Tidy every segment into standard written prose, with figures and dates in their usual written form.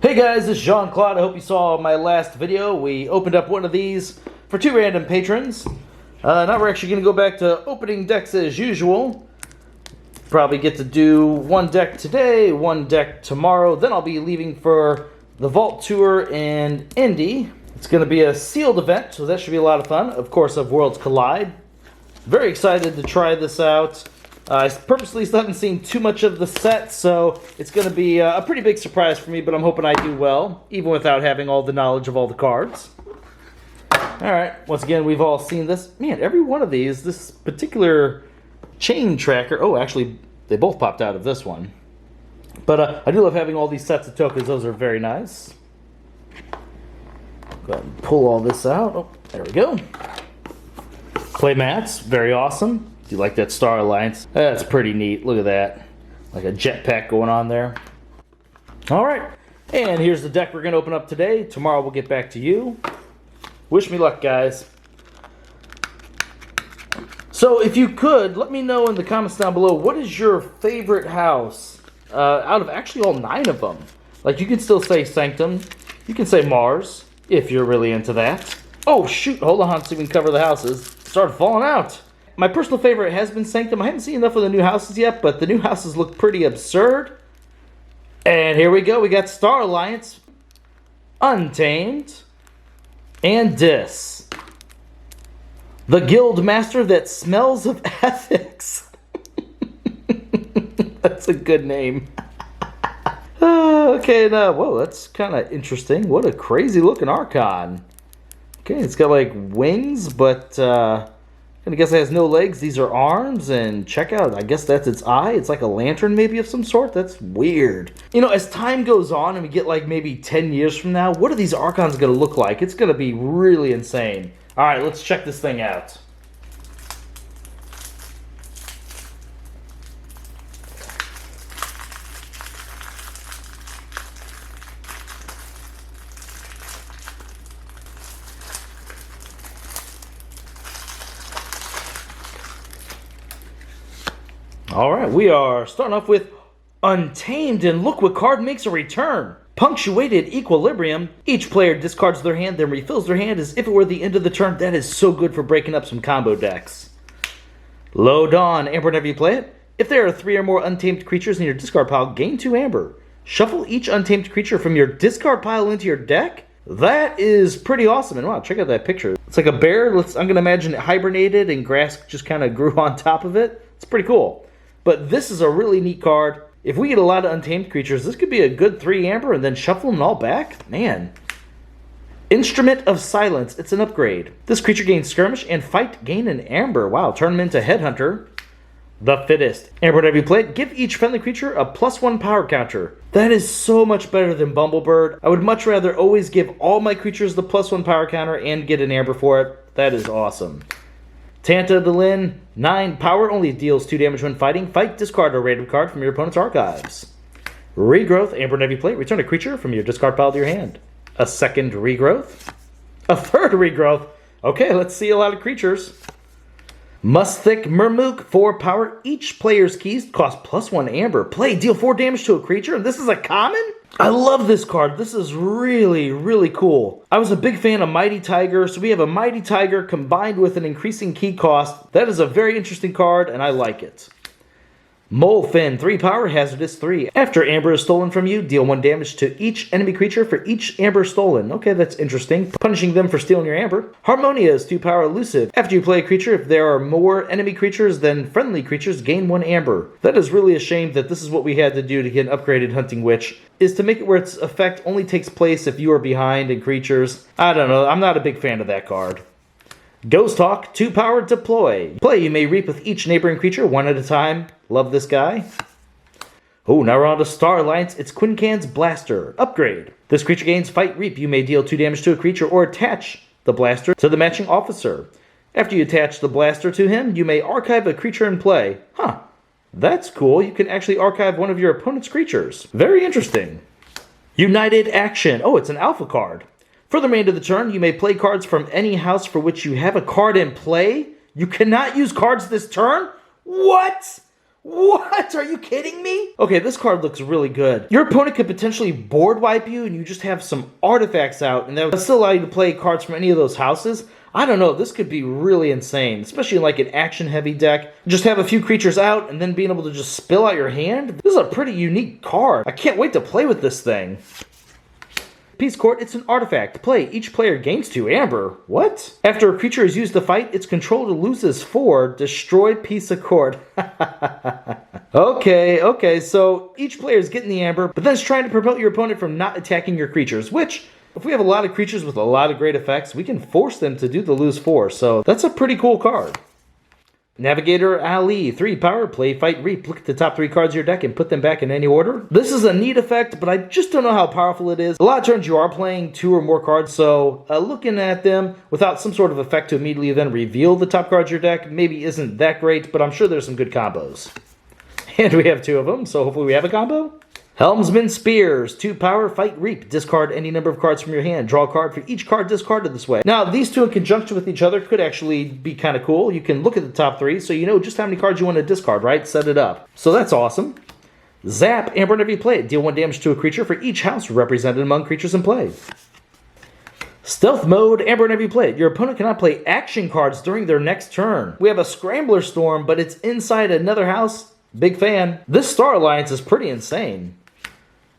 Hey guys, this is Jean-Claude. I hope you saw my last video. We opened up one of these for 2 random patrons. Now we're actually going to go back to opening decks as usual. Probably get to do 1 deck today, 1 deck tomorrow. Then I'll be leaving for the Vault Tour in Indy. It's going to be a sealed event, so that should be a lot of fun. Of course, of Worlds Collide. Very excited to try this out. I purposely still haven't seen too much of the set, so it's going to be a pretty big surprise for me, but I'm hoping I do well, even without having all the knowledge of all the cards. Alright, once again, we've all seen this. Man, every one of these, this particular chain tracker... Oh, actually, they both popped out of this one. But I do love having all these sets of tokens. Those are very nice. Go ahead and pull all this out. Oh, there we go. Play mats, very awesome. Do you like that Star Alliance? That's pretty neat. Look at that. Like a jetpack going on there. Alright. And here's the deck we're going to open up today. Tomorrow we'll get back to you. Wish me luck, guys. So if you could, let me know in the comments down below, what is your favorite house out of actually all 9 of them? Like, you can still say Sanctum. You can say Mars, if you're really into that. Oh, shoot. Hold on so we can cover the houses. Started falling out. My personal favorite has been Sanctum. I haven't seen enough of the new houses yet, but the new houses look pretty absurd. And here we go. We got Star Alliance, Untamed, and Dis. The Guild Master that smells of ethics. That's a good name. Okay, now, whoa, that's kind of interesting. What a crazy looking Archon. Okay, it's got like wings, but I guess it has no legs. These are arms, and check out, I guess that's its eye. It's like a lantern maybe of some sort. That's weird. You know, as time goes on and we get like maybe 10 years from now, what are these Archons going to look like? It's going to be really insane. All right, let's check this thing out. Alright, we are starting off with Untamed, and look what card makes a return. Punctuated Equilibrium. Each player discards their hand, then refills their hand as if it were the end of the turn. That is so good for breaking up some combo decks. Low Dawn. Amber whenever you play it. If there are 3 or more untamed creatures in your discard pile, gain 2 amber. Shuffle each untamed creature from your discard pile into your deck. That is pretty awesome. And wow, check out that picture. It's like a bear. I'm going to imagine it hibernated and grass just kind of grew on top of it. It's pretty cool. But this is a really neat card. If we get a lot of untamed creatures, this could be a good 3 amber and then shuffle them all back. Man. Instrument of Silence. It's an upgrade. This creature gains skirmish and fight, gain an amber. Wow, turn them into Headhunter. The Fittest. Amber whenever you play it, give each friendly creature a +1 power counter. That is so much better than Bumblebird. I would much rather always give all my creatures the +1 power counter and get an amber for it. That is awesome. Tanta Delin, 9 power, only deals 2 damage when fighting. Fight, discard a random card from your opponent's archives. Regrowth, Amber whenever you play it, return a creature from your discard pile to your hand. A second Regrowth. A third Regrowth. Okay, let's see a lot of creatures. Musthic Murmook, 4 power. Each player's keys cost +1 amber. Play, deal 4 damage to a creature, and this is a common? I love this card. This is really, really cool. I was a big fan of Mighty Tiger, so we have a Mighty Tiger combined with an increasing key cost. That is a very interesting card, and I like it. Molefin, 3 power, hazardous 3. After amber is stolen from you, deal 1 damage to each enemy creature for each amber stolen. Okay, that's interesting. Punishing them for stealing your amber. Harmonia is 2 power, elusive. After you play a creature, if there are more enemy creatures than friendly creatures, gain 1 amber. That is really a shame that this is what we had to do to get an upgraded Hunting Witch, is to make it where its effect only takes place if you are behind in creatures. I don't know, I'm not a big fan of that card. Ghost Hawk, 2 power, deploy. Play, you may reap with each neighboring creature 1 at a time. Love this guy. Oh, now we're on to Star Alliance. It's Quincan's Blaster. Upgrade. This creature gains fight, reap. You may deal 2 damage to a creature or attach the blaster to the matching officer. After you attach the blaster to him, you may archive a creature in play. Huh. That's cool. You can actually archive one of your opponent's creatures. Very interesting. United Action. Oh, it's an alpha card. For the remainder of the turn, you may play cards from any house for which you have a card in play. You cannot use cards this turn? What? What? Are you kidding me? Okay, this card looks really good. Your opponent could potentially board wipe you and you just have some artifacts out and that would still allow you to play cards from any of those houses. I don't know, this could be really insane, especially in like an action-heavy deck. Just have a few creatures out and then being able to just spill out your hand. This is a pretty unique card. I can't wait to play with this thing. Peace Court, it's an artifact. Play, each player gains 2 amber. What? After a creature is used to fight, its controller loses 4. Destroy Piece of Court. Okay, so each player is getting the amber, but then it's trying to prevent your opponent from not attacking your creatures, which, if we have a lot of creatures with a lot of great effects, we can force them to do the lose 4, so that's a pretty cool card. Navigator Ali, 3 power, play, fight, reap. Look at the top 3 cards of your deck and put them back in any order. This is a neat effect, but I just don't know how powerful it is. A lot of turns you are playing 2 or more cards, so looking at them without some sort of effect to immediately then reveal the top cards of your deck maybe isn't that great, but I'm sure there's some good combos. And we have 2 of them, so hopefully we have a combo. Helmsman Spears, 2 power, fight, reap. Discard any number of cards from your hand. Draw a card for each card discarded this way. Now, these 2 in conjunction with each other could actually be kind of cool. You can look at the top 3, so you know just how many cards you want to discard, right? Set it up. So that's awesome. Zap, amber whenever you play it. Deal 1 damage to a creature for each house represented among creatures in play. Stealth Mode, amber whenever you play it. Your opponent cannot play action cards during their next turn. We have a Scrambler Storm, but it's inside another house. Big fan. This Star Alliance is pretty insane.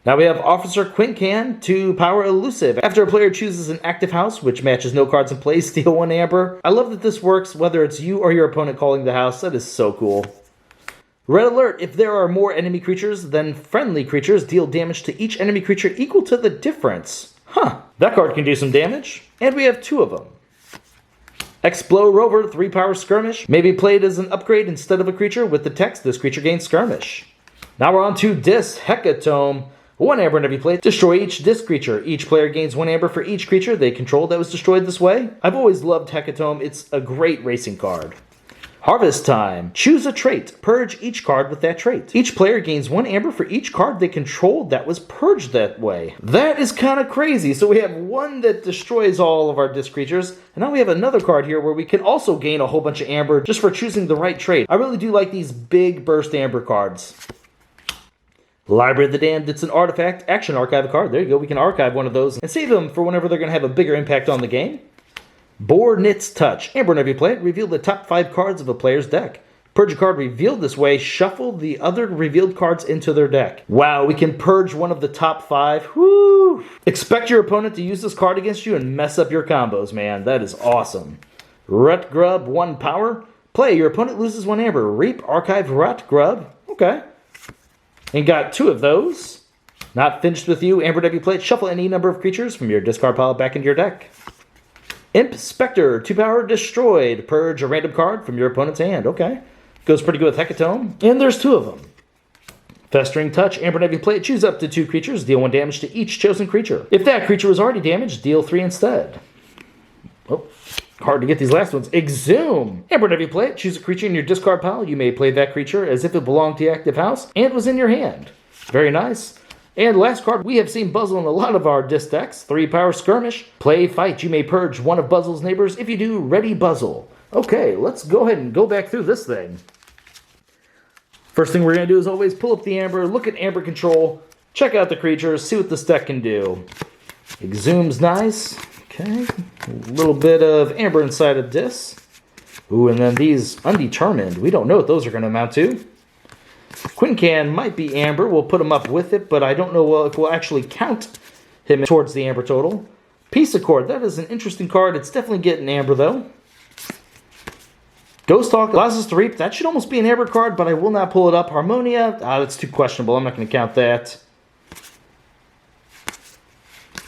Now we have Officer Quincan, 2 power elusive. After a player chooses an active house, which matches no cards in play, steal 1 amber. I love that this works whether it's you or your opponent calling the house. That is so cool. Red Alert, if there are more enemy creatures than friendly creatures, deal damage to each enemy creature equal to the difference. Huh, that card can do some damage. And we have 2 of them. Explode Rover, 3 power skirmish. May be played as an upgrade instead of a creature. With the text, this creature gains skirmish. Now we're on to Dis Hecatome. 1 amber whenever you play it. Destroy each disc creature. Each player gains 1 amber for each creature they control that was destroyed this way. I've always loved Hecatome. It's a great racing card. Harvest Time. Choose a trait. Purge each card with that trait. Each player gains 1 amber for each card they controlled that was purged that way. That is kind of crazy. So we have 1 that destroys all of our disc creatures, and now we have another card here where we can also gain a whole bunch of amber just for choosing the right trait. I really do like these big burst amber cards. Library of the Damned, it's an artifact. Action, archive a card. There you go. We can archive one of those and save them for whenever they're going to have a bigger impact on the game. Boar Knit's Touch. Amber, whenever you play it, reveal the top 5 cards of a player's deck. Purge a card revealed this way. Shuffle the other revealed cards into their deck. Wow, we can purge one of the top 5. Woo! Expect your opponent to use this card against you and mess up your combos, man. That is awesome. Rut Grub, 1 power. Play, your opponent loses 1 amber. Reap, archive, Rut Grub. Okay. And got 2 of those. Not finished with you. Amber, whenever you play it, shuffle any number of creatures from your discard pile back into your deck. Imp Spectre, 2 power, destroyed. Purge a random card from your opponent's hand. Okay. Goes pretty good with Hecatome. And there's 2 of them. Festering Touch, Amber, whenever you play it, choose up to 2 creatures. Deal 1 damage to each chosen creature. If that creature was already damaged, deal 3 instead. Oh, hard to get these last ones. Exhume. Amber, whenever you play it, choose a creature in your discard pile. You may play that creature as if it belonged to the active house and was in your hand. Very nice. And last card, we have seen Buzzle in a lot of our disc decks. 3 power Skirmish. Play, fight. You may purge 1 of Buzzle's neighbors. If you do, ready Buzzle. Okay, let's go ahead and go back through this thing. First thing we're going to do is always pull up the Amber, look at Amber control, check out the creatures, see what this deck can do. Exhume's nice. Okay, a little bit of Amber inside of this. Ooh, and then these Undetermined. We don't know what those are going to amount to. Quincan might be Amber. We'll put him up with it, but I don't know if we'll actually count him towards the Amber total. Piece of Cord. That is an interesting card. It's definitely getting Amber, though. Ghost Talk allows us to reap. That should almost be an Amber card, but I will not pull it up. Harmonia. That's too questionable. I'm not going to count that.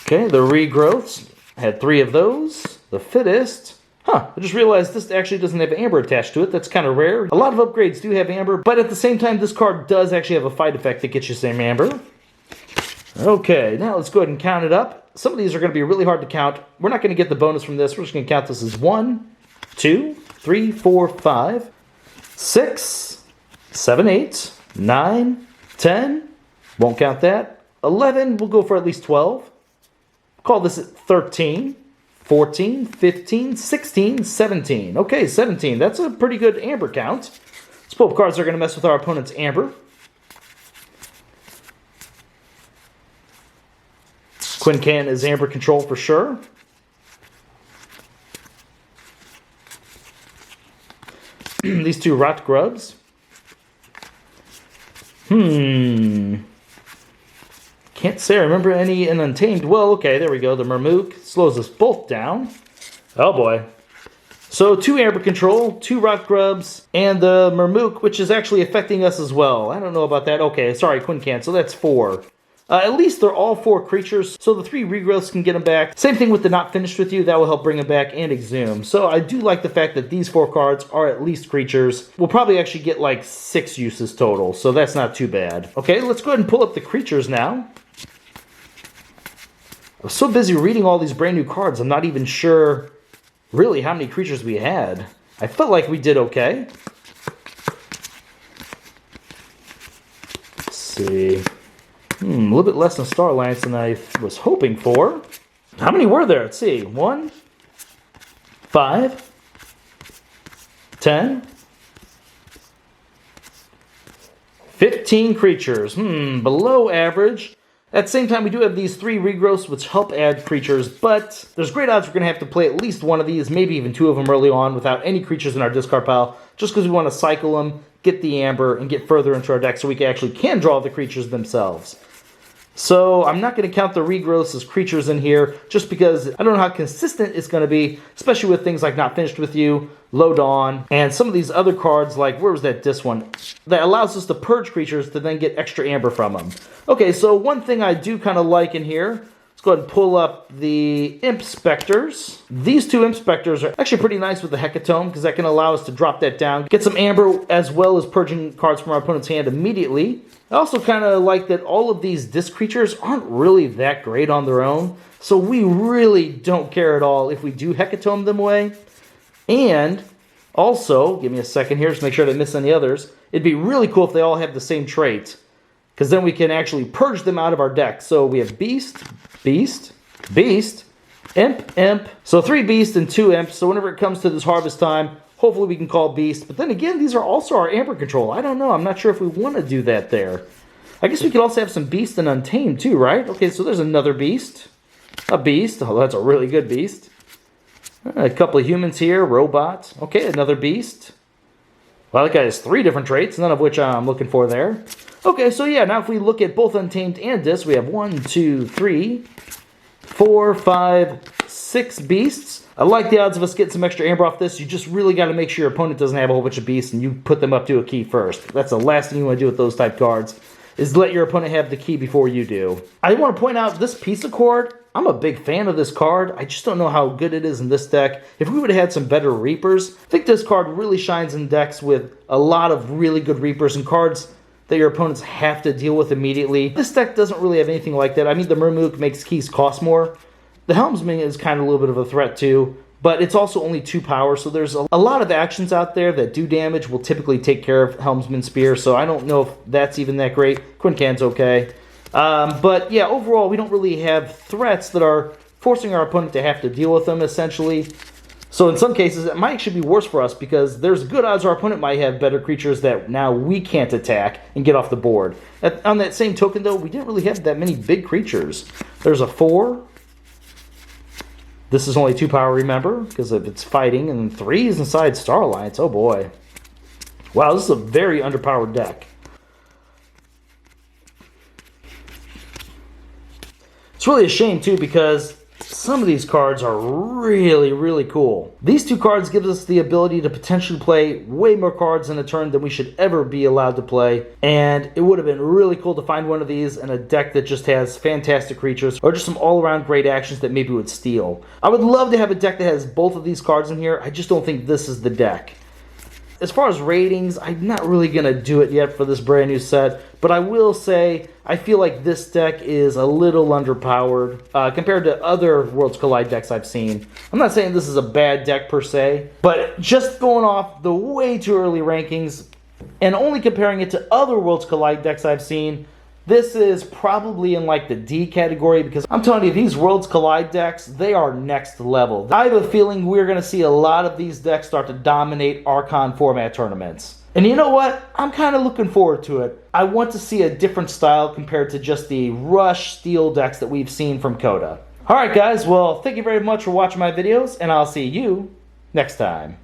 Okay, the Regrowths. Had 3 of those. The Fittest. I just realized this actually doesn't have Amber attached to it. That's kind of rare. A lot of upgrades do have Amber, but at the same time, this card does actually have a fight effect that gets you some Amber. Okay, now let's go ahead and count it up. Some of these are going to be really hard to count. We're not going to get the bonus from this. We're just going to count this as 1, 2, 3, 4, 5, 6, 7, 8, 9, 10. Won't count that. 11. We'll go for at least 12. Call this at 13. 14, 15, 16, 17. Okay, 17. That's a pretty good Amber count. Both cards are going to mess with our opponent's Amber. Quincan is Amber control for sure. These two Rot Grubs. Can't say I remember any in Untamed. Well, okay, there we go. The Murmook slows us both down. Oh boy. So 2 Amber control, 2 Rot Grubs, and the Murmook, which is actually affecting us as well. I don't know about that. Okay, sorry, Quincan, so that's 4. At least they're all 4 creatures, so the 3 regrowths can get them back. Same thing with the Not Finished With You, that will help bring them back, and Exhume. So I do like the fact that these 4 cards are at least creatures. We'll probably actually get like 6 uses total, so that's not too bad. Okay, let's go ahead and pull up the creatures now. I was so busy reading all these brand new cards, I'm not even sure really how many creatures we had. I felt like we did okay. Let's see. A little bit less than Star Alliance than I was hoping for. How many were there? Let's see. 1, 5, 10, 15 creatures. Below average. At the same time, we do have these 3 regrowths, which help add creatures, but there's great odds we're going to have to play at least one of these, maybe even 2 of them early on without any creatures in our discard pile, just because we want to cycle them, get the Amber, and get further into our deck so we can draw the creatures themselves. So I'm not going to count the regrowths as creatures in here, just because I don't know how consistent it's going to be, especially with things like Not Finished With You, Low Dawn, and some of these other cards, like, where was that disc one? That allows us to purge creatures to then get extra Amber from them. Okay, so one thing I do kind of like in here, let's go ahead and pull up the Imp Specters. These 2 Imp Specters are actually pretty nice with the Hecatome, because that can allow us to drop that down, get some Amber, as well as purging cards from our opponent's hand immediately. I also kind of like that all of these disc creatures aren't really that great on their own, so we really don't care at all if we do Hecatome them away. And also, give me a second here, just make sure I didn't miss any others. It'd be really cool if they all have the same trait, because then we can actually purge them out of our deck. So we have Beast, Beast, Beast, Imp, Imp. So 3 Beasts and 2 Imps. So whenever it comes to this harvest time, hopefully we can call Beast. But then again, these are also our Amber control. I don't know. I'm not sure if we want to do that there. I guess we could also have some Beast and Untamed too, right? Okay, so there's another Beast. A Beast. Oh, that's a really good Beast. A couple of humans here. Robot. Okay, another Beast. Well, that guy has 3 different traits, none of which I'm looking for there. Okay, so yeah, now if we look at both Untamed and Disc, we have 1, 2, 3, 4, 5, 6 Beasts. I like the odds of us getting some extra Amber off this. You just really got to make sure your opponent doesn't have a whole bunch of Beasts and you put them up to a key first. That's the last thing you want to do with those type cards, is let your opponent have the key before you do. I want to point out this piece of card. I'm a big fan of this card. I just don't know how good it is in this deck. If we would have had some better Reapers, I think this card really shines in decks with a lot of really good Reapers and cards that your opponents have to deal with immediately. This deck doesn't really have anything like that. I mean, the Murmook makes keys cost more. The Helmsman is kind of a little bit of a threat too, but it's also only 2 power, so there's a lot of actions out there that do damage will typically take care of Helmsman Spear, so I don't know if that's even that great. Quincan's okay. But yeah, overall, we don't really have threats that are forcing our opponent to have to deal with them, essentially. So in some cases, it might actually be worse for us, because there's good odds our opponent might have better creatures that now we can't attack and get off the board. On that same token, though, we didn't really have that many big creatures. There's a 4. This is only 2 power, remember, because if it's fighting, and 3 is inside Star Alliance. Oh boy. Wow, this is a very underpowered deck. It's really a shame, too, because some of these cards are really, really cool. These 2 cards give us the ability to potentially play way more cards in a turn than we should ever be allowed to play. And it would have been really cool to find one of these in a deck that just has fantastic creatures, or just some all-around great actions that maybe would steal. I would love to have a deck that has both of these cards in here. I just don't think this is the deck. As far as ratings, I'm not really going to do it yet for this brand new set, but I will say I feel like this deck is a little underpowered compared to other Worlds Collide decks I've seen. I'm not saying this is a bad deck per se, but just going off the way too early rankings and only comparing it to other Worlds Collide decks I've seen, this is probably in like the D category, because I'm telling you, these Worlds Collide decks, they are next level. I have a feeling we're going to see a lot of these decks start to dominate Archon format tournaments. And you know what? I'm kind of looking forward to it. I want to see a different style compared to just the rush steel decks that we've seen from Coda. Alright guys, well thank you very much for watching my videos, and I'll see you next time.